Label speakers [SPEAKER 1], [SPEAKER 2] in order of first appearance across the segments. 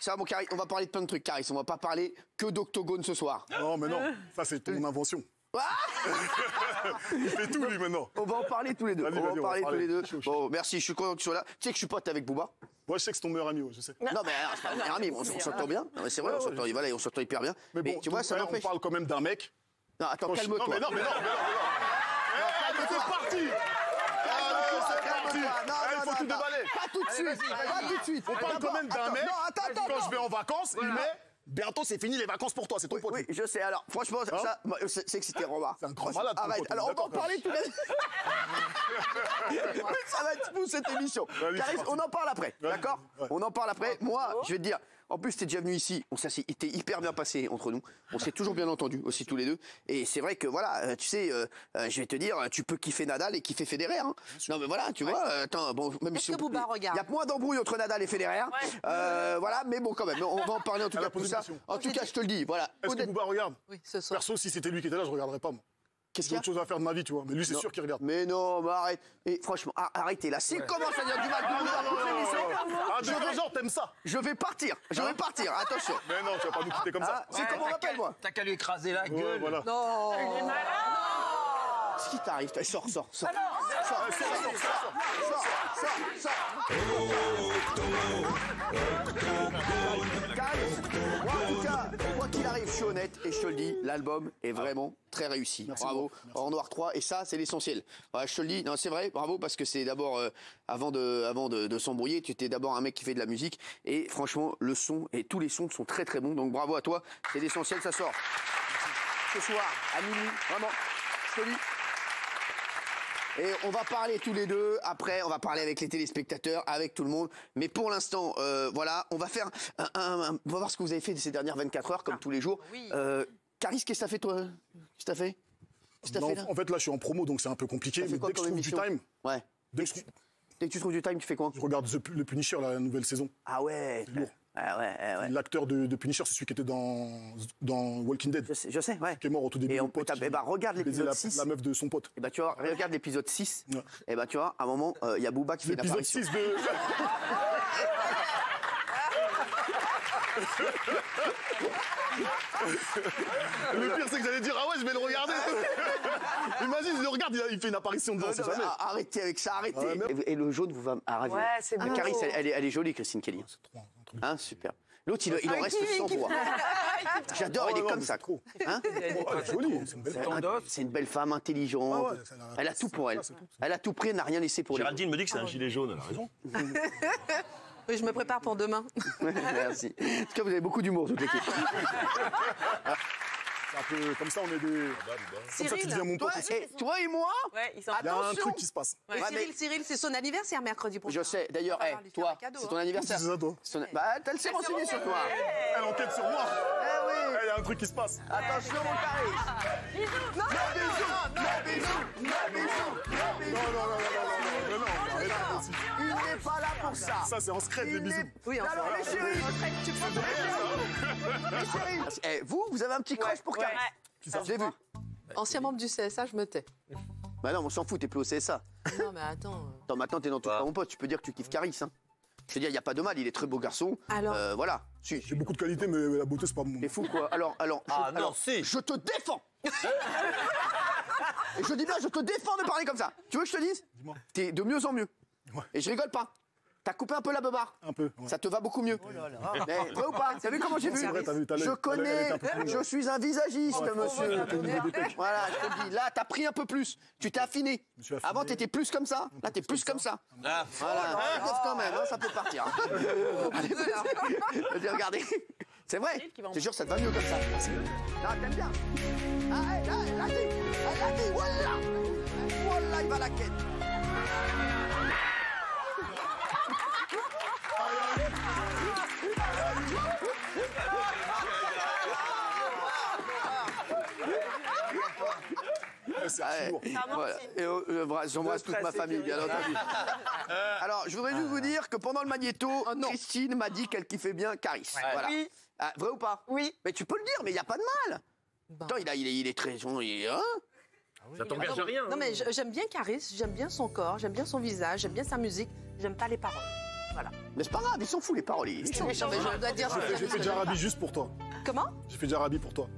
[SPEAKER 1] Ça va, mon Caris, on va parler de plein de trucs, Caris. On va pas parler que d'octogone ce soir.
[SPEAKER 2] Non, mais non, ça c'est ton invention. Il fait tout, lui, maintenant.
[SPEAKER 1] On va en parler tous les deux.
[SPEAKER 2] Vas-y,
[SPEAKER 1] On va en
[SPEAKER 2] vas-y,
[SPEAKER 1] parler tous les deux.
[SPEAKER 2] Chaud.
[SPEAKER 1] Bon, merci, je suis content que tu sois là. Tu sais que je suis pote avec Booba.
[SPEAKER 2] Moi, je sais que c'est ton meilleur ami, je sais.
[SPEAKER 1] Non, mais alors, c'est pas mon meilleur ami, on s'entend bien. Non, mais c'est vrai, on s'entend hyper bien.
[SPEAKER 2] Mais bon,
[SPEAKER 1] tu vois, ça
[SPEAKER 2] on
[SPEAKER 1] n'empêche.
[SPEAKER 2] parle quand même d'un mec.
[SPEAKER 1] Non, attends, calme-toi.
[SPEAKER 2] Non, mais non. C'est parti. Il faut tout déballer.
[SPEAKER 1] Pas tout de suite. Pas tout de suite.
[SPEAKER 2] On parle quand même d'un mec.
[SPEAKER 1] Non, attends.
[SPEAKER 2] Quand je vais en vacances, il met. Bientôt, c'est fini les vacances pour toi, c'est ton pote.
[SPEAKER 1] Oui, je sais. Alors, franchement, ça, c'est que c'était Roma.
[SPEAKER 2] C'est un grand malade.
[SPEAKER 1] Arrête. Alors, on va en parler tout de suite. Ça va être smooth cette émission. Caris, on en parle après, d'accord? On en parle après. Moi, je vais te dire. En plus, t'es déjà venu ici. Ça s'est hyper bien passé entre nous. On s'est toujours bien entendu aussi tous les deux. Et c'est vrai que voilà, tu sais, je vais te dire, tu peux kiffer Nadal et kiffer Federer. Hein. Non mais voilà, tu vois. Attends, bon, même si
[SPEAKER 3] Booba regarde.
[SPEAKER 1] il y a moins d'embrouilles entre Nadal et Federer. Voilà, mais bon, quand même, on va en parler en tout cas de tout ça. En tout cas, je te le dis, voilà.
[SPEAKER 2] Est-ce que Booba regarde?
[SPEAKER 3] Oui, ce soir.
[SPEAKER 2] Perso, si c'était lui qui était là, je regarderais pas, moi.
[SPEAKER 1] Qu'est-ce
[SPEAKER 2] J'ai
[SPEAKER 1] qu'il y a?
[SPEAKER 2] autre chose à faire de ma vie, tu vois. Mais lui, c'est sûr qu'il regarde.
[SPEAKER 1] Mais non, mais arrête. Et franchement, arrêtez là. S'il commence à dire du mal de Booba toute l'émission,
[SPEAKER 2] Ah, de genre, t'aimes ça?
[SPEAKER 1] je vais partir. Attention.
[SPEAKER 2] Mais non, tu vas pas nous quitter comme ça.
[SPEAKER 1] C'est comment on m'appelle, moi?
[SPEAKER 4] T'as qu'à lui écraser la gueule.
[SPEAKER 2] Voilà.
[SPEAKER 3] Non.
[SPEAKER 1] Ce qui t'arrive, sors. Sors. Moi, en tout cas, quoi qu'il arrive, je suis honnête et je te le dis, l'album est vraiment très réussi. Bravo. En Noir 3, et ça, c'est l'essentiel. Voilà, je te le dis, non, c'est vrai, bravo, parce que c'est d'abord, avant de s'embrouiller, tu étais d'abord un mec qui fait de la musique, et franchement, le son et tous les sons sont très très bons, donc bravo à toi, c'est l'essentiel, ça sort. Ce soir, à minuit, vraiment, je te le dis. Et on va parler tous les deux, après on va parler avec les téléspectateurs, avec tout le monde, mais pour l'instant, voilà, on va faire on va voir ce que vous avez fait ces dernières 24 heures, comme tous les jours.
[SPEAKER 3] Oui.
[SPEAKER 1] Caris, qu'est-ce que t'as fait toi? Qu'est-ce que t'as fait? Qu'est-ce que t'as fait là?
[SPEAKER 2] En fait, là, je suis en promo, donc c'est un peu compliqué.
[SPEAKER 1] T'as fait
[SPEAKER 2] Mais
[SPEAKER 1] quoi
[SPEAKER 2] dès que je
[SPEAKER 1] comme
[SPEAKER 2] trouve du
[SPEAKER 1] émission?
[SPEAKER 2] time,
[SPEAKER 1] Ouais.
[SPEAKER 2] dès que
[SPEAKER 1] Dès que tu trouves du time, tu fais quoi?
[SPEAKER 2] je regarde le Punisher, la nouvelle saison.
[SPEAKER 1] Ah ouais.
[SPEAKER 2] lourd.
[SPEAKER 1] Ah ouais.
[SPEAKER 2] L'acteur de Punisher, c'est celui qui était dans Walking Dead.
[SPEAKER 1] Je sais, ouais.
[SPEAKER 2] Qui est mort au tout début.
[SPEAKER 1] Et
[SPEAKER 2] mon pote,
[SPEAKER 1] eh ben, regarde
[SPEAKER 2] qui baisait
[SPEAKER 1] l'épisode 6.
[SPEAKER 2] la meuf de son pote.
[SPEAKER 1] Et ben tu vois, regarde l'épisode 6.
[SPEAKER 2] Ouais.
[SPEAKER 1] Et ben tu vois, à un moment, il y a Booba qui fait
[SPEAKER 2] L'épisode
[SPEAKER 1] l'apparition.
[SPEAKER 2] 6 de... Le pire, c'est que j'allais dire, ah ouais, je vais le regarder. Imagine, je le regarde, il fait une apparition dedans, c'est jamais.
[SPEAKER 1] Arrêtez avec ça, arrêtez.
[SPEAKER 2] Ah ouais,
[SPEAKER 1] Et le jaune vous va ravir.
[SPEAKER 3] Ouais, c'est beau.
[SPEAKER 1] Caris, elle est jolie, Christine Kelly.
[SPEAKER 2] C'est trop, un truc.
[SPEAKER 1] Hein, super. L'autre, il en reste 100 pour. J'adore, il est
[SPEAKER 2] non,
[SPEAKER 1] comme
[SPEAKER 2] mais
[SPEAKER 1] ça.
[SPEAKER 2] c'est trop.
[SPEAKER 1] Hein?
[SPEAKER 2] Joli, c'est une belle femme.
[SPEAKER 1] C'est une belle femme intelligente.
[SPEAKER 2] Ah ouais,
[SPEAKER 1] Elle a tout pour elle.
[SPEAKER 2] c'est tout.
[SPEAKER 1] Elle a tout pris, elle n'a rien laissé pour les
[SPEAKER 4] Géraldine me dit que c'est un gilet jaune, elle a raison.
[SPEAKER 3] Oui, je me prépare pour demain.
[SPEAKER 1] Merci. En tout cas, vous avez beaucoup d'humour, toute l'équipe.
[SPEAKER 2] C'est un peu comme ça, on est des... Comme ça, tu
[SPEAKER 3] Cyril.
[SPEAKER 2] deviens mon pote aussi.
[SPEAKER 1] Toi et moi,
[SPEAKER 3] Ouais, ils sont...
[SPEAKER 2] Il y a un
[SPEAKER 1] attention.
[SPEAKER 2] truc qui se passe.
[SPEAKER 3] Ouais,
[SPEAKER 1] Ouais,
[SPEAKER 3] Cyril, c'est son anniversaire mercredi prochain.
[SPEAKER 1] je sais. D'ailleurs,
[SPEAKER 3] On va lui faire
[SPEAKER 1] toi,
[SPEAKER 3] un cadeau,
[SPEAKER 1] c'est ton
[SPEAKER 3] hein.
[SPEAKER 1] anniversaire.
[SPEAKER 2] C'est ça, toi.
[SPEAKER 1] Bah, t'as le s'est renseigné sur toi.
[SPEAKER 2] Elle enquête sur moi.
[SPEAKER 1] Eh oui.
[SPEAKER 2] Il y a un truc qui se passe.
[SPEAKER 1] Attention, mon Caris.
[SPEAKER 2] Non, arrête aussi.
[SPEAKER 1] Il n'est pas là pour ça.
[SPEAKER 2] Ça, c'est en secret, les bisous.
[SPEAKER 3] Oui, enfin.
[SPEAKER 1] Alors, les chéris, les chéris. Eh, vous avez un petit crush pour Caris. Je l'ai vu.
[SPEAKER 3] Ancien membre du CSA, je me tais.
[SPEAKER 1] Bah non, on s'en fout, t'es plus au CSA.
[SPEAKER 3] Non, mais attends.
[SPEAKER 1] Attends, maintenant t'es dans tout pas mon pote, tu peux dire que tu kiffes Caris. Hein. Je veux dire, il n'y a pas de mal, il est très beau garçon.
[SPEAKER 3] Alors
[SPEAKER 1] voilà. Si.
[SPEAKER 2] J'ai beaucoup de qualités, mais la beauté, c'est pas mon...
[SPEAKER 1] T'es fou quoi. Alors,
[SPEAKER 4] si.
[SPEAKER 1] je te défends. Et je dis bien, je te défends de parler comme ça. Tu veux que je te dise?
[SPEAKER 2] Dis-moi.
[SPEAKER 1] T'es de mieux en mieux.
[SPEAKER 2] Ouais.
[SPEAKER 1] Et je rigole pas. T'as coupé un peu la beubare.
[SPEAKER 2] Un peu, ouais.
[SPEAKER 1] Ça te va beaucoup mieux. Mais, vrai ou pas? T'as vu comment j'ai vu?
[SPEAKER 2] C'est vrai, t'as vu, t'as l'œil.
[SPEAKER 1] Je connais,
[SPEAKER 2] Elle était un peu plus
[SPEAKER 1] je suis un visagiste, monsieur.
[SPEAKER 2] dépêche.
[SPEAKER 1] Voilà, je te le dis. Là, t'as pris un peu plus. Tu t'es affiné.
[SPEAKER 2] me suis affiné.
[SPEAKER 1] Avant, t'étais plus comme ça. Là, t'es plus comme ça.
[SPEAKER 4] Ah,
[SPEAKER 1] Voilà, quand même, hein, ça peut partir. Allez, vas-y, regardez. C'est vrai. Je te jure, ça te va mieux comme ça. Non, t'aimes bien. Ah, elle a dit, voilà. Voilà, il va la quête.
[SPEAKER 2] C'est archi lourd.
[SPEAKER 1] Voilà. Et j'embrasse toute ma famille, bien entendu. Alors, je voudrais juste vous dire que pendant le magnéto, Christine m'a dit qu'elle kiffait bien Caris. Voilà.
[SPEAKER 3] Oui.
[SPEAKER 1] Ah, vrai ou pas?
[SPEAKER 3] Oui.
[SPEAKER 1] Mais tu peux le dire, mais il n'y a pas de mal. Attends, il est très... Hein?
[SPEAKER 4] ça t'engage rien.
[SPEAKER 3] Non, mais j'aime bien Caris, j'aime bien son corps, j'aime bien son visage, j'aime bien sa musique, j'aime pas les paroles. Voilà.
[SPEAKER 1] Mais c'est pas grave, il s'en fout les paroles. Il chante.
[SPEAKER 3] Mais je dois dire.
[SPEAKER 2] J'ai fait Jarabi juste pour toi.
[SPEAKER 3] Comment?
[SPEAKER 2] J'ai fait Jarabi pour toi.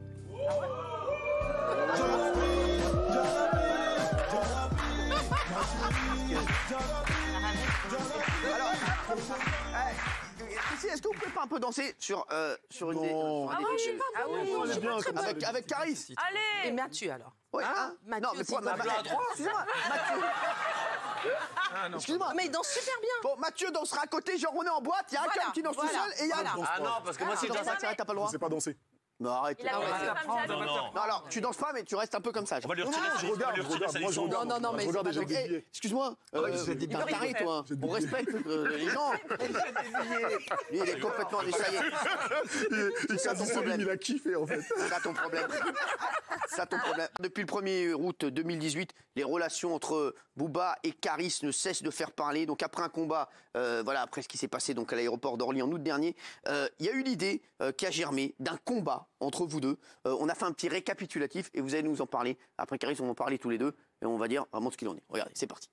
[SPEAKER 1] Est-ce que vous pouvez pas un peu danser sur une
[SPEAKER 2] Non.
[SPEAKER 3] Ah oui, je suis pas
[SPEAKER 1] Ah oui,
[SPEAKER 2] On est bien comme ça.
[SPEAKER 1] avec Caris.
[SPEAKER 3] Et Mathieu alors.
[SPEAKER 1] Ouais, hein
[SPEAKER 3] Mathieu,
[SPEAKER 1] non, mais
[SPEAKER 3] c'est
[SPEAKER 1] pour, excusez-moi, Mathieu. Excusez-moi.
[SPEAKER 3] Mais il danse super bien.
[SPEAKER 1] Bon, Mathieu dansera à côté, genre on est en boîte, il y a un
[SPEAKER 3] Voilà,
[SPEAKER 1] homme qui danse tout
[SPEAKER 3] voilà,
[SPEAKER 1] seul et il y a
[SPEAKER 3] voilà.
[SPEAKER 4] Ah non, parce que moi, si je
[SPEAKER 1] dans
[SPEAKER 4] danse
[SPEAKER 1] ça, t'as pas le
[SPEAKER 2] Je
[SPEAKER 1] droit.
[SPEAKER 2] sais pas danser.
[SPEAKER 1] Non, arrête.
[SPEAKER 5] Il a fait
[SPEAKER 3] ouais,
[SPEAKER 5] comme ça.
[SPEAKER 4] Non.
[SPEAKER 1] Non, alors, tu danses pas, mais tu restes un peu comme ça.
[SPEAKER 4] On va lui retirer
[SPEAKER 2] Je regarde, moi je regarde.
[SPEAKER 3] Non, mais
[SPEAKER 2] je regarde et
[SPEAKER 3] c'est
[SPEAKER 2] j'ai
[SPEAKER 3] pas
[SPEAKER 2] des
[SPEAKER 1] Eh,
[SPEAKER 2] billets.
[SPEAKER 1] excuse-moi, t'es un taré, toi. On respecte les gens. Lui, il est complètement déchaillé.
[SPEAKER 2] Il
[SPEAKER 1] ça,
[SPEAKER 2] a
[SPEAKER 1] ton
[SPEAKER 2] dit
[SPEAKER 1] problème.
[SPEAKER 2] il a kiffé en fait.
[SPEAKER 1] C'est ça ton problème. Ça ton problème. Depuis le 1er août 2018, les relations entre Booba et Caris ne cessent de faire parler. Donc après un combat, voilà, après ce qui s'est passé donc à l'aéroport d'Orly en août dernier, il y a eu l'idée qui a germé d'un combat entre vous deux. On a fait un petit récapitulatif et vous allez nous en parler. Après Caris, on va en parler tous les deux et on va dire vraiment ce qu'il en est. Regardez, c'est parti.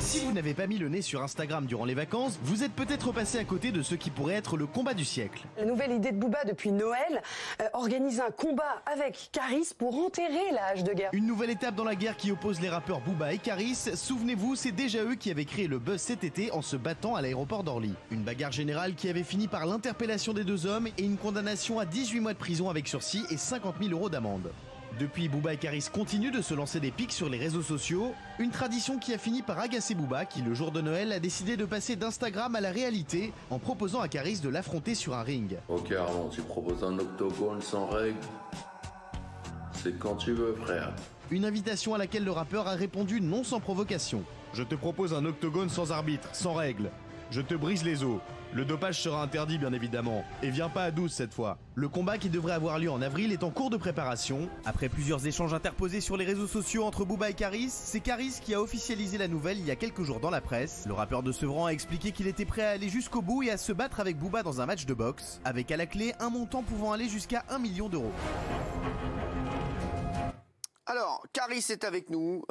[SPEAKER 6] Si vous n'avez pas mis le nez sur Instagram durant les vacances, vous êtes peut-être passé à côté de ce qui pourrait être le combat du siècle.
[SPEAKER 7] La nouvelle idée de Booba depuis Noël, organiser un combat avec Caris pour enterrer la hache de guerre.
[SPEAKER 6] Une nouvelle étape dans la guerre qui oppose les rappeurs Booba et Caris. Souvenez-vous, c'est déjà eux qui avaient créé le buzz cet été en se battant à l'aéroport d'Orly. Une bagarre générale qui avait fini par l'interpellation des deux hommes et une condamnation à 18 mois de prison avec sursis et 50 000 € d'amende. Depuis, Booba et Caris continuent de se lancer des pics sur les réseaux sociaux, une tradition qui a fini par agacer Booba qui, le jour de Noël, a décidé de passer d'Instagram à la réalité en proposant à Caris de l'affronter sur un ring.
[SPEAKER 8] Ok Armand, tu proposes un octogone sans règles. C'est quand tu veux frère.
[SPEAKER 6] Une invitation à laquelle le rappeur a répondu non sans provocation. Je te propose un octogone sans arbitre, sans règles. Je te brise les os. Le dopage sera interdit bien évidemment, et viens pas à 12 cette fois. Le combat qui devrait avoir lieu en avril est en cours de préparation. Après plusieurs échanges interposés sur les réseaux sociaux entre Booba et Caris, c'est Caris qui a officialisé la nouvelle il y a quelques jours dans la presse. Le rappeur de Sevran a expliqué qu'il était prêt à aller jusqu'au bout et à se battre avec Booba dans un match de boxe, avec à la clé un montant pouvant aller jusqu'à 1 million d'euros.
[SPEAKER 1] Alors, Caris est avec nous.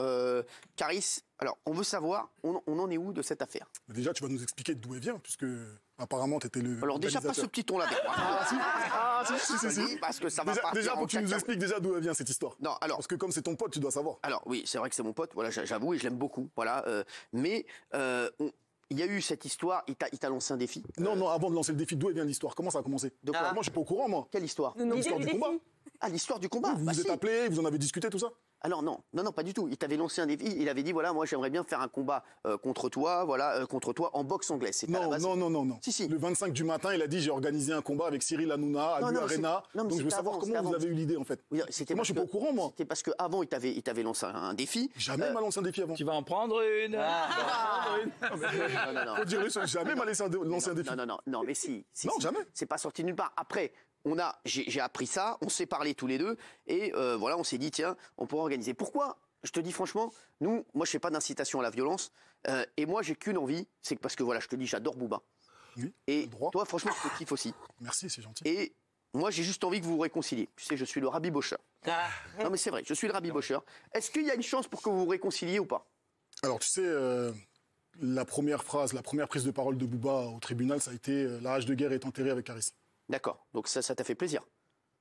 [SPEAKER 1] Caris, alors, on veut savoir, on en est où de cette affaire?
[SPEAKER 2] Déjà, tu vas nous expliquer d'où elle vient, puisque apparemment, tu étais le.
[SPEAKER 1] Alors, déjà, pas ce petit ton-là avec moi.
[SPEAKER 2] Si.
[SPEAKER 1] Parce que ça va
[SPEAKER 2] Déjà,
[SPEAKER 1] partir
[SPEAKER 2] faut
[SPEAKER 1] en
[SPEAKER 2] que tu nous
[SPEAKER 1] cacahuète.
[SPEAKER 2] expliques déjà d'où elle vient cette histoire.
[SPEAKER 1] Non, alors.
[SPEAKER 2] Parce que comme c'est ton pote, tu dois savoir.
[SPEAKER 1] Alors, oui, c'est vrai que c'est mon pote, voilà, j'avoue, et je l'aime beaucoup, voilà. Mais il y a eu cette histoire, il t'a lancé un défi.
[SPEAKER 2] Non, avant de lancer le défi, d'où elle vient l'histoire? Comment ça a commencé?
[SPEAKER 1] De quoi?
[SPEAKER 2] Moi, je suis pas au courant, moi.
[SPEAKER 1] Quelle histoire?
[SPEAKER 2] L'histoire du combat.
[SPEAKER 1] Ah, l'histoire du combat.
[SPEAKER 2] Vous
[SPEAKER 1] Bah,
[SPEAKER 2] vous êtes
[SPEAKER 1] si.
[SPEAKER 2] appelés, vous en avez discuté, tout ça?
[SPEAKER 1] Alors non, pas du tout. Il t'avait lancé un défi. Il avait dit voilà, moi j'aimerais bien faire un combat contre toi, en boxe anglaise. C'était à la base.
[SPEAKER 2] Non.
[SPEAKER 1] Si.
[SPEAKER 2] Le 25 du matin, il a dit j'ai organisé un combat avec Cyril Hanouna à
[SPEAKER 1] Non, mais
[SPEAKER 2] l'Arena.
[SPEAKER 1] non, mais
[SPEAKER 2] Donc je veux
[SPEAKER 1] c'était
[SPEAKER 2] savoir
[SPEAKER 1] avant,
[SPEAKER 2] comment
[SPEAKER 1] c'était
[SPEAKER 2] vous
[SPEAKER 1] avant.
[SPEAKER 2] avez eu l'idée en fait.
[SPEAKER 1] Oui,
[SPEAKER 2] Moi, je suis pas au courant, moi.
[SPEAKER 1] C'était parce qu'avant, il t'avait lancé un défi.
[SPEAKER 2] Jamais il m'a lancé un défi avant.
[SPEAKER 4] Tu vas en prendre une.
[SPEAKER 1] Non.
[SPEAKER 2] Faut dire les choses, jamais il m'a lancé un défi.
[SPEAKER 1] Non, mais si.
[SPEAKER 2] Non, jamais.
[SPEAKER 1] C'est pas sorti de nulle part. Après, j'ai appris ça, on s'est parlé tous les deux, et voilà, on s'est dit tiens, on pourrait organiser. Pourquoi? Je te dis franchement, moi je fais pas d'incitation à la violence, et moi j'ai qu'une envie, c'est que parce que voilà, je te dis, j'adore Booba.
[SPEAKER 2] Oui,
[SPEAKER 1] Et
[SPEAKER 2] le droit.
[SPEAKER 1] toi, franchement, je te kiffe aussi.
[SPEAKER 2] Merci, c'est gentil.
[SPEAKER 1] Et moi, j'ai juste envie que vous vous réconciliez. Tu sais, je suis le rabibocheur. Non, mais c'est vrai, je suis le rabibocheur. Est-ce qu'il y a une chance pour que vous vous réconciliez ou pas?
[SPEAKER 2] Alors, tu sais, la première prise de parole de Booba au tribunal, ça a été la hache de guerre est enterrée avec Caris.
[SPEAKER 1] D'accord, donc ça t'a fait plaisir.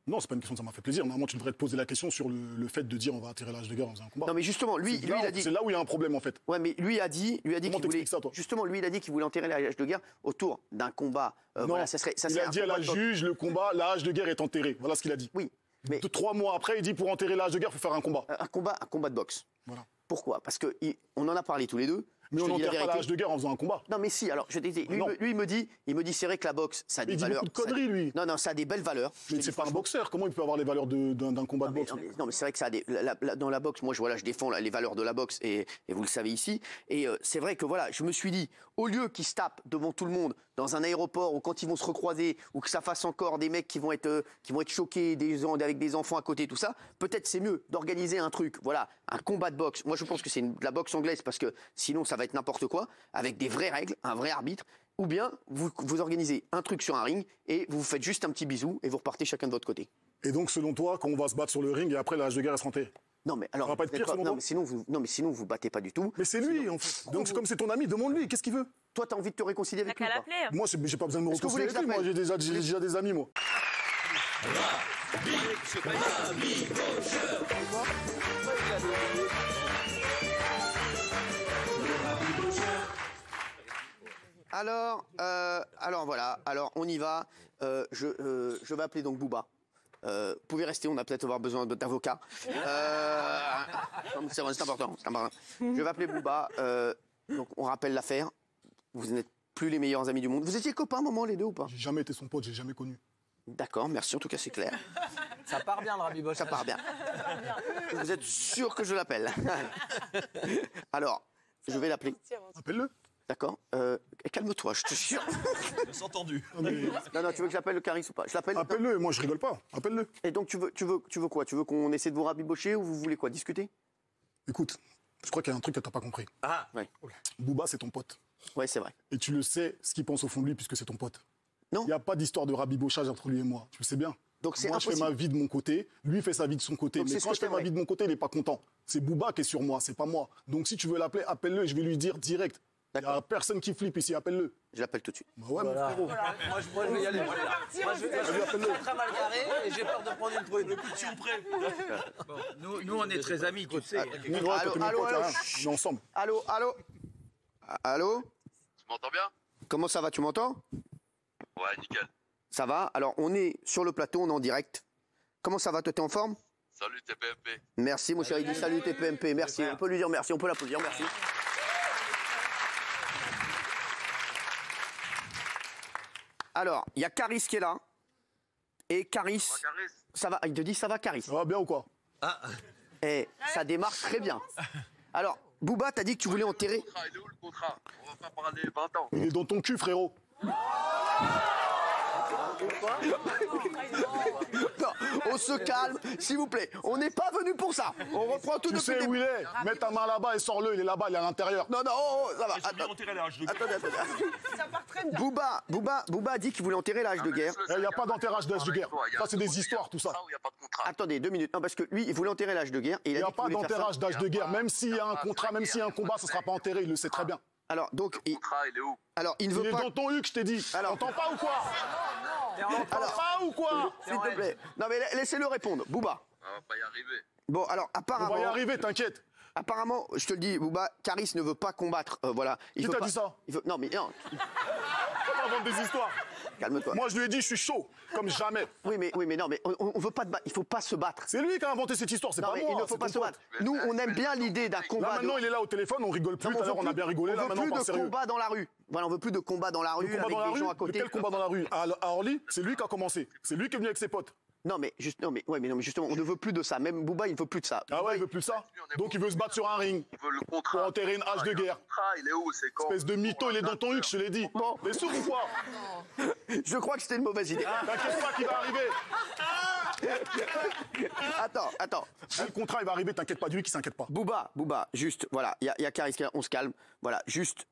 [SPEAKER 2] Non, c'est pas une question de ça m'a fait plaisir. Normalement, tu devrais te poser la question sur le fait de dire on va atterrir la hache de guerre en faisant un combat.
[SPEAKER 1] Non, mais justement, lui, il a dit.
[SPEAKER 2] C'est là où il y a un problème en fait.
[SPEAKER 1] Ouais, mais lui a dit qu'il voulait.
[SPEAKER 2] t'expliques ça, toi?
[SPEAKER 1] Justement, lui, il a dit qu'il voulait enterrer la hache de guerre autour d'un combat.
[SPEAKER 2] Non,
[SPEAKER 1] Voilà, ça serait
[SPEAKER 2] il a
[SPEAKER 1] un
[SPEAKER 2] dit à la
[SPEAKER 1] combat de boxe.
[SPEAKER 2] juge le combat, la hache de guerre est enterrée. Voilà ce qu'il a dit.
[SPEAKER 1] Oui, mais
[SPEAKER 2] 3 mois après, il dit pour enterrer la hache de guerre, il faut faire un combat.
[SPEAKER 1] un combat de boxe.
[SPEAKER 2] Voilà.
[SPEAKER 1] Pourquoi? Parce que on en a parlé tous les deux.
[SPEAKER 2] Mais
[SPEAKER 1] Je
[SPEAKER 2] on
[SPEAKER 1] te dis la
[SPEAKER 2] n'enterre pas la
[SPEAKER 1] vérité.
[SPEAKER 2] hache de guerre en faisant un combat.
[SPEAKER 1] Non, mais si. Alors, je te dis, lui,
[SPEAKER 2] Non.
[SPEAKER 1] il me dit, c'est vrai que la boxe, ça a des
[SPEAKER 2] Il dit
[SPEAKER 1] valeurs.
[SPEAKER 2] beaucoup de conneries, lui.
[SPEAKER 1] Non, ça a des belles valeurs. Je te
[SPEAKER 2] Mais
[SPEAKER 1] dis
[SPEAKER 2] c'est pas un
[SPEAKER 1] franchement.
[SPEAKER 2] boxeur. Comment il peut avoir les valeurs d'un combat de boxe?
[SPEAKER 1] Non, mais c'est vrai que ça a des, dans la boxe, moi, je défends les valeurs de la boxe et vous le savez ici. Et c'est vrai que voilà, je me suis dit, au lieu qu'ils se tapent devant tout le monde dans un aéroport ou quand ils vont se recroiser ou que ça fasse encore des mecs qui vont être choqués, avec des enfants à côté, tout ça, peut-être c'est mieux d'organiser un truc, voilà, un combat de boxe. Moi, je pense que c'est de la boxe anglaise parce que sinon, ça va être n'importe quoi, avec des vraies règles, un vrai arbitre. Ou bien, vous organisez un truc sur un ring et vous faites juste un petit bisou et vous repartez chacun de votre côté.
[SPEAKER 2] Et donc, selon toi, quand on va se battre sur le ring et après la hache de guerre elle sera enterrée?
[SPEAKER 1] Non mais alors,
[SPEAKER 2] Ça va pas être
[SPEAKER 1] vous êtes
[SPEAKER 2] pire, selon
[SPEAKER 1] non,
[SPEAKER 2] toi
[SPEAKER 1] mais sinon vous battez pas du tout.
[SPEAKER 2] Mais c'est lui, en fait. Donc, comme c'est ton ami, demande-lui, qu'est-ce qu'il veut?
[SPEAKER 1] Toi, t'as envie de te réconcilier
[SPEAKER 5] T'as
[SPEAKER 1] avec lui
[SPEAKER 5] qu'à
[SPEAKER 1] ou pas?
[SPEAKER 5] l'appeler.
[SPEAKER 2] Moi, j'ai pas besoin de me
[SPEAKER 1] Est-ce que vous voulez
[SPEAKER 2] réconcilier
[SPEAKER 1] que
[SPEAKER 2] avec
[SPEAKER 1] je
[SPEAKER 2] lui. Moi, j'ai déjà des amis, moi.
[SPEAKER 1] Alors voilà, alors on y va. Je vais appeler donc Booba. Vous pouvez rester, on a peut-être avoir besoin d'avocat. C'est important, c'est important. Je vais appeler Booba. Donc on rappelle l'affaire. Vous n'êtes plus les meilleurs amis du monde. Vous étiez copains à un moment les deux ou pas?
[SPEAKER 2] J'ai jamais été son pote, j'ai jamais connu.
[SPEAKER 1] D'accord, merci, en tout cas c'est clair.
[SPEAKER 9] Ça part bien le rabibochage.
[SPEAKER 1] Ça part bien. Vous êtes sûr que je l'appelle? Alors, je vais l'appeler.
[SPEAKER 2] Appelle-le.
[SPEAKER 1] D'accord. Calme-toi, je te jure.
[SPEAKER 4] C'est entendu.
[SPEAKER 1] Non, tu veux que j'appelle le Caris ou pas? Je l'appelle.
[SPEAKER 2] Appelle-le, moi je rigole pas. Appelle-le.
[SPEAKER 1] Et donc tu veux quoi? Tu veux qu'on essaie de vous rabibocher ou vous voulez quoi? Discuter?
[SPEAKER 2] Écoute, je crois qu'il y a un truc que t'as pas compris.
[SPEAKER 4] Ah,
[SPEAKER 1] Ouais.
[SPEAKER 2] Booba, c'est ton pote.
[SPEAKER 1] Ouais, c'est vrai.
[SPEAKER 2] Et tu le sais, ce qu'il pense au fond de lui, puisque c'est ton pote.
[SPEAKER 1] Non.
[SPEAKER 2] Il n'y a pas d'histoire de rabibochage entre lui et moi. Tu le sais bien.
[SPEAKER 1] Donc c'est
[SPEAKER 2] Moi, je fais
[SPEAKER 1] impossible.
[SPEAKER 2] ma vie de mon côté, lui fait sa vie de son côté.
[SPEAKER 1] Donc,
[SPEAKER 2] Mais
[SPEAKER 1] c'est ce
[SPEAKER 2] quand
[SPEAKER 1] que
[SPEAKER 2] je fais ma
[SPEAKER 1] t'aimerais.
[SPEAKER 2] vie de mon côté, il n'est pas content. C'est Booba qui est sur moi, c'est pas moi. Donc si tu veux l'appeler, appelle-le et je vais lui dire direct. Il n'y a
[SPEAKER 1] D'accord.
[SPEAKER 2] personne qui flippe ici, appelle-le.
[SPEAKER 1] Je l'appelle tout de suite.
[SPEAKER 2] Bah ouais,
[SPEAKER 9] Voilà.
[SPEAKER 2] mon frérot.
[SPEAKER 9] Moi, je vais y aller. Moi, je suis très mal garé et j'ai peur de prendre une prune. Le coup de prêt.
[SPEAKER 4] nous on est très amis, tu sais.
[SPEAKER 2] Ni droit,
[SPEAKER 1] Allô,
[SPEAKER 2] toi, t'es mon
[SPEAKER 1] allô,
[SPEAKER 2] pote,
[SPEAKER 1] allô,
[SPEAKER 2] hein. On est ensemble.
[SPEAKER 1] Allô? Allô?
[SPEAKER 8] Tu m'entends bien?
[SPEAKER 1] Comment ça va? Tu m'entends?
[SPEAKER 8] Ouais, nickel.
[SPEAKER 1] Ça va? Alors on est sur le plateau, on est en direct. Comment ça va? Toi, t'es en forme?
[SPEAKER 8] Salut TPMP.
[SPEAKER 1] Merci, mon cher. Il dit salut TPMP. Merci. On peut lui dire merci. On peut l'applaudir. Merci. Alors, il y a Caris qui est là. Et Caris, ça va? Il te dit ça va, Caris?
[SPEAKER 2] Ça va bien ou quoi?
[SPEAKER 1] Et ça démarre très bien. Alors, Booba, t'as dit que tu voulais enterrer.
[SPEAKER 8] Il est où le contrat? On va pas parler 20 ans.
[SPEAKER 2] Il est dans ton cul, frérot.
[SPEAKER 1] Non, on se calme, s'il vous plaît. On n'est pas venu pour ça. On reprend tout
[SPEAKER 2] Tu
[SPEAKER 1] depuis
[SPEAKER 2] sais
[SPEAKER 1] le
[SPEAKER 2] où
[SPEAKER 1] début.
[SPEAKER 2] il est? Mets ta main là-bas et sors-le, il est là-bas, il est à l'intérieur.
[SPEAKER 1] Non, ça va. Attendez. Booba a dit qu'il voulait enterrer l'âge de guerre.
[SPEAKER 2] Il n'y a pas d'enterrage d'âge de guerre. Ça, c'est des histoires, tout ça.
[SPEAKER 8] Il n'y a pas de contrat.
[SPEAKER 1] Attendez, 2 minutes. Non, parce que lui, il voulait enterrer l'âge de guerre. Et
[SPEAKER 2] Il
[SPEAKER 1] il
[SPEAKER 2] n'y
[SPEAKER 1] a
[SPEAKER 2] a
[SPEAKER 1] dit qu'il
[SPEAKER 2] pas
[SPEAKER 1] voulait faire ça.
[SPEAKER 2] d'enterrage d'âge de guerre. Même s'il y a un contrat, même s'il y a un combat, ça ne sera pas enterré, il le sait très bien.
[SPEAKER 1] Alors, donc,
[SPEAKER 8] Le contrat, il est où?
[SPEAKER 1] il ne
[SPEAKER 2] Il
[SPEAKER 1] veut
[SPEAKER 2] est
[SPEAKER 1] pas.
[SPEAKER 2] dans ton huc, je t'ai dit.
[SPEAKER 1] Alors-
[SPEAKER 2] T'entends pas ou quoi? T'entends pas ou quoi?
[SPEAKER 1] S'il te plaît. Non, mais laissez-le répondre. Booba.
[SPEAKER 8] On va pas y arriver.
[SPEAKER 1] Bon, alors,
[SPEAKER 2] On va y arriver, t'inquiète.
[SPEAKER 1] apparemment, je te le dis, Booba, Caris ne veut pas combattre. Voilà.
[SPEAKER 2] Qui
[SPEAKER 1] veut
[SPEAKER 2] t'a
[SPEAKER 1] pas-
[SPEAKER 2] dit ça?
[SPEAKER 1] Non, mais non,
[SPEAKER 2] Faut pas vendre des histoires.
[SPEAKER 1] calme-toi.
[SPEAKER 2] Moi, je lui ai dit, je suis chaud, comme jamais.
[SPEAKER 1] Oui, mais non, mais on veut pas il faut pas se battre.
[SPEAKER 2] C'est lui qui a inventé cette histoire, c'est
[SPEAKER 1] Non,
[SPEAKER 2] pas
[SPEAKER 1] mais
[SPEAKER 2] moi.
[SPEAKER 1] il ne faut
[SPEAKER 2] c'est
[SPEAKER 1] pas
[SPEAKER 2] ton
[SPEAKER 1] se
[SPEAKER 2] pote.
[SPEAKER 1] battre. Nous, on aime bien l'idée d'un
[SPEAKER 2] Là,
[SPEAKER 1] combat.
[SPEAKER 2] maintenant, il est là au téléphone, on rigole plus.
[SPEAKER 1] Non,
[SPEAKER 2] Tout à l'heure, on a
[SPEAKER 1] veut
[SPEAKER 2] bien rigolé.
[SPEAKER 1] on
[SPEAKER 2] Là,
[SPEAKER 1] veut
[SPEAKER 2] maintenant, on
[SPEAKER 1] plus
[SPEAKER 2] part
[SPEAKER 1] de
[SPEAKER 2] sérieux.
[SPEAKER 1] combat dans la rue. Voilà, on veut plus de combat dans la rue
[SPEAKER 2] Le combat
[SPEAKER 1] avec
[SPEAKER 2] dans la
[SPEAKER 1] des gens
[SPEAKER 2] rue?
[SPEAKER 1] à côté.
[SPEAKER 2] Quel combat dans la rue? À Orly, c'est lui qui a commencé. C'est lui qui est venu avec ses potes.
[SPEAKER 1] Non, mais justement, on ne veut plus de ça. Même Booba, il ne veut plus de ça.
[SPEAKER 2] Ah ouais, il veut plus ça? Donc il veut se battre sur un ring
[SPEAKER 8] Il veut le
[SPEAKER 2] pour
[SPEAKER 8] contrat.
[SPEAKER 2] enterrer une hache de guerre.
[SPEAKER 8] Le contrat, il est où? C'est quand?
[SPEAKER 2] Espèce de mytho, il est dans ton huc, je te l'ai dit.
[SPEAKER 1] Bon.
[SPEAKER 2] T'es sourd ou quoi?
[SPEAKER 1] Je crois que c'était une mauvaise idée.
[SPEAKER 2] T'inquiète pas qu'il va arriver.
[SPEAKER 1] Attends.
[SPEAKER 2] Le contrat, il va arriver, t'inquiète pas, lui qui s'inquiète pas.
[SPEAKER 1] Booba, juste, voilà, il y a Caris qui est là, on se calme. Voilà, juste,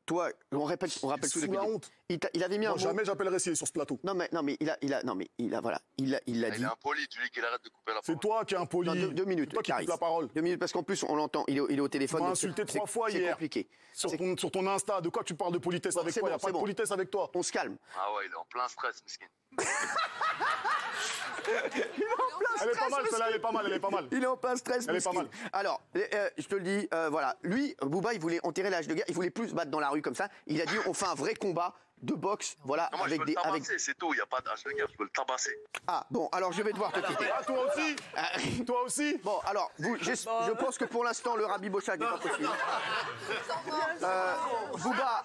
[SPEAKER 1] toi, on rappelle tout
[SPEAKER 2] Sous
[SPEAKER 1] depuis
[SPEAKER 2] la
[SPEAKER 1] le début.
[SPEAKER 2] honte.
[SPEAKER 1] Il avait mis un
[SPEAKER 2] Non,
[SPEAKER 1] mot.
[SPEAKER 2] jamais j'appellerai s'il est sur ce plateau.
[SPEAKER 1] Non, mais il l'a dit.
[SPEAKER 8] Il est impoli, tu dis qu'il arrête de couper la
[SPEAKER 2] C'est
[SPEAKER 8] parole.
[SPEAKER 2] toi qui es impoli.
[SPEAKER 1] Non, deux minutes,
[SPEAKER 2] C'est toi qui
[SPEAKER 1] Caris.
[SPEAKER 2] coupes la parole.
[SPEAKER 1] 2 minutes, parce qu'en plus, on l'entend, il est au téléphone.
[SPEAKER 2] Tu m'as
[SPEAKER 1] donc
[SPEAKER 2] insulté
[SPEAKER 1] c'est-
[SPEAKER 2] 3 fois
[SPEAKER 1] c'est
[SPEAKER 2] hier.
[SPEAKER 1] compliqué.
[SPEAKER 2] Sur ton Insta, de quoi tu parles de politesse
[SPEAKER 1] Bon,
[SPEAKER 2] avec
[SPEAKER 1] c'est
[SPEAKER 2] toi? Il
[SPEAKER 1] bon,
[SPEAKER 2] n'y a pas
[SPEAKER 1] c'est
[SPEAKER 2] de
[SPEAKER 1] bon.
[SPEAKER 2] politesse avec toi.
[SPEAKER 1] On se calme.
[SPEAKER 8] Ah ouais, il est en plein stress, miskin.
[SPEAKER 2] Elle est pas mal, celle-là, elle est pas mal.
[SPEAKER 1] Il est en plein stress.
[SPEAKER 2] Elle est pas
[SPEAKER 1] miskin.
[SPEAKER 2] mal.
[SPEAKER 1] Alors, je te le dis, voilà. Lui, Booba, il voulait enterrer l'âge de guerre. Il voulait plus se battre dans la rue comme ça. Il a dit, on fait un vrai combat de boxe, voilà,
[SPEAKER 8] Non, moi, je
[SPEAKER 1] avec
[SPEAKER 8] veux
[SPEAKER 1] des,
[SPEAKER 8] le
[SPEAKER 1] avec.
[SPEAKER 8] tabasser, c'est tout. Il n'y a pas d'âge de guerre, je veux le tabasser.
[SPEAKER 1] Ah bon, alors je vais devoir te quitter.
[SPEAKER 2] Ah, toi aussi? Toi aussi?
[SPEAKER 1] Bon, alors, je pense que pour l'instant, le rabibochage n'est pas possible.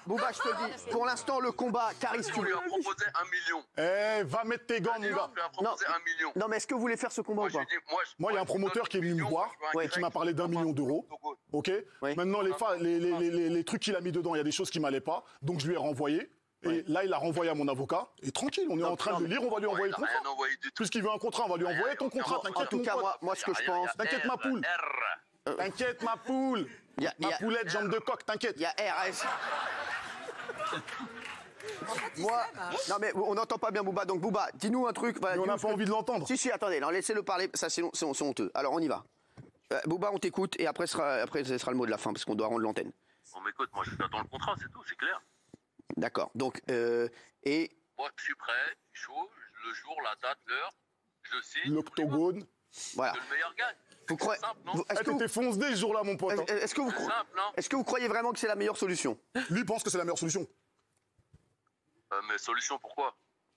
[SPEAKER 1] Booba, je te le dis, pour l'instant, le combat, Caris, tu
[SPEAKER 8] On lui
[SPEAKER 1] le.
[SPEAKER 8] a proposé 1 million.
[SPEAKER 2] Eh, va mettre tes gants, mon
[SPEAKER 8] On lui
[SPEAKER 2] gars.
[SPEAKER 8] a proposé 1 million.
[SPEAKER 1] Non, mais est-ce que vous voulez faire ce combat
[SPEAKER 8] Moi,
[SPEAKER 1] ou
[SPEAKER 8] je
[SPEAKER 1] pas
[SPEAKER 8] lui ai dit,
[SPEAKER 2] Moi, il y a un promoteur qui est venu me voir et qui m'a parlé d'1 million d'euros. Ok.
[SPEAKER 1] Oui.
[SPEAKER 2] Maintenant, les trucs qu'il a mis dedans, il y a des choses qui m'allaient pas, donc je lui ai renvoyé. Et là, il a renvoyé à mon avocat. Et tranquille, on est en train de lire, on va lui envoyer le
[SPEAKER 8] Il n'a
[SPEAKER 2] contrat.
[SPEAKER 8] rien envoyé du tout.
[SPEAKER 2] Puisqu'il veut un contrat, on va lui envoyer ton contrat.
[SPEAKER 1] En
[SPEAKER 2] T'inquiète,
[SPEAKER 1] tout
[SPEAKER 2] mon
[SPEAKER 1] cas,
[SPEAKER 2] pote.
[SPEAKER 1] moi, ce que je pense,
[SPEAKER 2] T'inquiète, ma poule. T'inquiète, ma poule.
[SPEAKER 1] Il y a-
[SPEAKER 2] Ma poulette, jambe de coq, t'inquiète.
[SPEAKER 1] il y a RS. Moi, non mais on n'entend pas bien Booba, donc Booba, dis-nous un truc. Voilà,
[SPEAKER 2] Mais on n'a
[SPEAKER 1] dis-nous
[SPEAKER 2] pas
[SPEAKER 1] ce que-
[SPEAKER 2] envie de l'entendre.
[SPEAKER 1] Si, attendez, non, laissez-le parler, ça c'est honteux. Alors on y va. Booba, on t'écoute et après, ce sera le mot de la fin parce qu'on doit rendre l'antenne.
[SPEAKER 8] Bon, mais écoute, moi j'attends le contrat, c'est tout, c'est clair.
[SPEAKER 1] D'accord. Donc, et.
[SPEAKER 8] Moi, je suis prêt, je suis chaud, le jour, la date, l'heure, je le signe.
[SPEAKER 2] L'octogone.
[SPEAKER 1] Voilà.
[SPEAKER 8] Que le meilleur gagne.
[SPEAKER 1] Vous croyez.
[SPEAKER 8] C'est simple, non?
[SPEAKER 2] T'étais fonce-dé ce jour-là, mon pote.
[SPEAKER 1] Est-ce que vous
[SPEAKER 8] C'est simple, non?
[SPEAKER 1] Est-ce que vous croyez vraiment que c'est la meilleure solution?
[SPEAKER 2] Lui pense que c'est la meilleure solution.
[SPEAKER 8] Mais solution, pourquoi?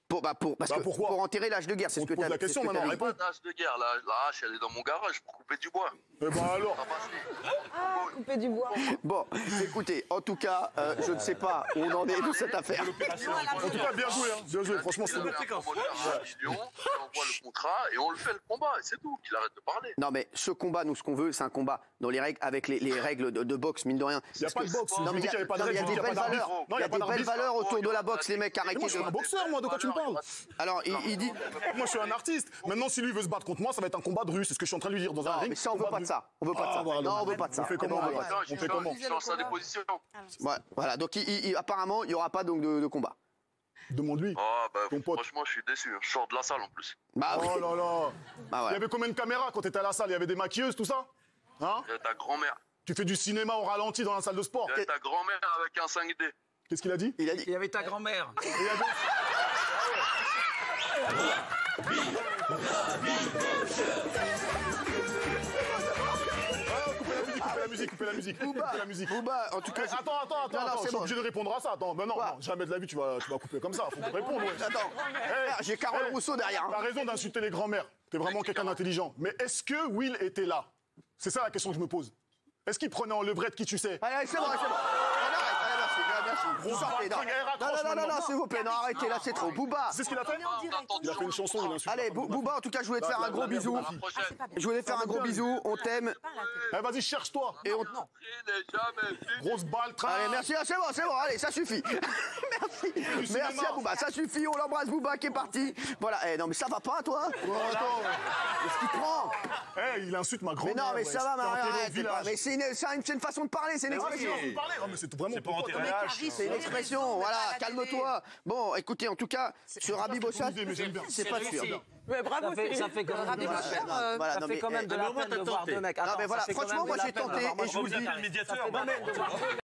[SPEAKER 2] Pourquoi?
[SPEAKER 1] Pour enterrer l'âge de guerre, c'est
[SPEAKER 2] On
[SPEAKER 1] ce que
[SPEAKER 2] te pose
[SPEAKER 1] tu
[SPEAKER 2] la question maintenant,
[SPEAKER 8] Pas
[SPEAKER 2] réponds.
[SPEAKER 8] d'âge de guerre, la hache, elle est dans mon garage pour couper du bois.
[SPEAKER 2] Eh ben alors.
[SPEAKER 8] Ça passe.
[SPEAKER 7] Couper du bois.
[SPEAKER 1] Bon, écoutez, en tout cas, je ne sais pas où on en est de cette affaire.
[SPEAKER 2] En tout cas, bien joué, hein. Bien joué, franchement, c'est
[SPEAKER 8] Il
[SPEAKER 2] bon.
[SPEAKER 8] avait un promoteur à 1 million, on envoie le contrat et on le fait le combat, et c'est tout, qu'il arrête de parler.
[SPEAKER 1] Non, mais ce combat, nous, ce qu'on veut, c'est un combat dans les règles, avec les règles de boxe, mine de rien.
[SPEAKER 2] Il n'y a pas de boxe.
[SPEAKER 1] Non, mais il y a des belles valeurs. Il y a des belles valeurs autour de la boxe, les mecs, arrêtez
[SPEAKER 2] Moi, je suis un boxeur, moi, de quoi tu me parles?
[SPEAKER 1] Alors, il dit.
[SPEAKER 2] Moi, je suis un artiste. Maintenant, si lui veut se battre contre moi, ça va être un combat de rue. C'est ce que je suis en train de lui dire dans un
[SPEAKER 1] Non,
[SPEAKER 2] ring.
[SPEAKER 1] mais ça, on veut
[SPEAKER 2] Combat
[SPEAKER 1] pas
[SPEAKER 2] de
[SPEAKER 1] de ça. On veut pas de
[SPEAKER 2] Ah,
[SPEAKER 1] ça.
[SPEAKER 2] voilà.
[SPEAKER 1] Non, on veut pas de ça.
[SPEAKER 2] On fait comment?
[SPEAKER 1] Eh ben,
[SPEAKER 2] On fait comment?
[SPEAKER 8] Il change sa déposition.
[SPEAKER 1] Ouais, voilà, donc apparemment, il n'y aura pas donc de combat.
[SPEAKER 2] Demande-lui.
[SPEAKER 8] Oh, bah,
[SPEAKER 2] Ton pote.
[SPEAKER 8] franchement, je suis déçu. Je sors de la salle en plus.
[SPEAKER 1] Bah,
[SPEAKER 2] Oh là là.
[SPEAKER 1] bah,
[SPEAKER 2] Il y
[SPEAKER 1] voilà.
[SPEAKER 2] avait combien de caméras quand t'étais à la salle? Il y avait des maquilleuses, tout ça? Hein?
[SPEAKER 8] Il y a ta grand-mère.
[SPEAKER 2] Tu fais du cinéma au ralenti dans la salle de sport?
[SPEAKER 8] Il y a ta grand-mère avec un 5D.
[SPEAKER 2] Qu'est-ce qu'il a dit?
[SPEAKER 1] Il a dit.
[SPEAKER 4] Il y avait ta grand-mère.
[SPEAKER 2] Et il y avait- Coupez la musique.
[SPEAKER 1] Booba, en tout cas.
[SPEAKER 2] Attends,
[SPEAKER 1] Non,
[SPEAKER 2] je suis
[SPEAKER 1] bon.
[SPEAKER 2] obligé de répondre à ça. Attends, non,
[SPEAKER 1] Quoi
[SPEAKER 2] jamais de la vie tu vas couper comme ça. Faut me répondre. Ouais.
[SPEAKER 1] Attends, j'ai Carole Rousseau derrière.
[SPEAKER 2] T'as
[SPEAKER 1] Hein.
[SPEAKER 2] raison d'insulter les grands-mères. T'es vraiment quelqu'un d'intelligent. Mais est-ce que Will était là? C'est ça la question que je me pose. Est-ce qu'il prenait en levrette qui tu sais?
[SPEAKER 1] Allez, c'est bon, c'est bon. Merci. Vous sortez, non. Non, s'il vous plaît, non, arrêtez, là, c'est trop. Booba.
[SPEAKER 2] C'est ce qu'il a fait? Il a fait une chanson, il insulte.
[SPEAKER 1] Allez, Booba, en tout cas, je voulais te faire un gros bisou.
[SPEAKER 8] À la prochaine.
[SPEAKER 1] Je voulais te faire un gros bisou, on t'aime.
[SPEAKER 2] Eh, vas-y, cherche-toi.
[SPEAKER 1] Et on.
[SPEAKER 8] Il n'est jamais fini.
[SPEAKER 2] Grosse balle, train.
[SPEAKER 1] Allez, merci, c'est bon, allez, ça suffit. Merci à Booba, ça suffit, on l'embrasse, Booba qui est parti. Voilà, non, mais ça va pas, toi? Attends, qu'est-ce qu'il prend?
[SPEAKER 2] Il insulte ma
[SPEAKER 1] Mais
[SPEAKER 2] grand-mère.
[SPEAKER 1] non, mais ça va, mais arrête,
[SPEAKER 2] village.
[SPEAKER 1] mais c'est une façon de parler, c'est une expression.
[SPEAKER 2] C'est vraiment
[SPEAKER 6] pas enterré.
[SPEAKER 1] C'est une expression, voilà, calme-toi. Bon, écoutez, en tout cas, ce Rabbi Bossat,
[SPEAKER 2] mais j'aime bien.
[SPEAKER 1] c'est pas sûr.
[SPEAKER 7] Mais bravo,
[SPEAKER 9] Ça fait quand même
[SPEAKER 3] Rabbi
[SPEAKER 9] de la
[SPEAKER 3] Bossat,
[SPEAKER 9] peine.
[SPEAKER 1] voilà,
[SPEAKER 9] Ça
[SPEAKER 1] non,
[SPEAKER 9] fait
[SPEAKER 1] mais,
[SPEAKER 9] quand même de la peine de voir deux mecs.
[SPEAKER 1] Non, mais
[SPEAKER 9] Attends,
[SPEAKER 1] voilà,
[SPEAKER 9] ça fait quand
[SPEAKER 1] franchement,
[SPEAKER 9] même
[SPEAKER 1] moi
[SPEAKER 9] de la
[SPEAKER 1] j'ai
[SPEAKER 9] peine de
[SPEAKER 1] tenté
[SPEAKER 9] voir-
[SPEAKER 1] et je vous le dis.
[SPEAKER 6] le médiateur.
[SPEAKER 9] Ça fait quand même de voir deux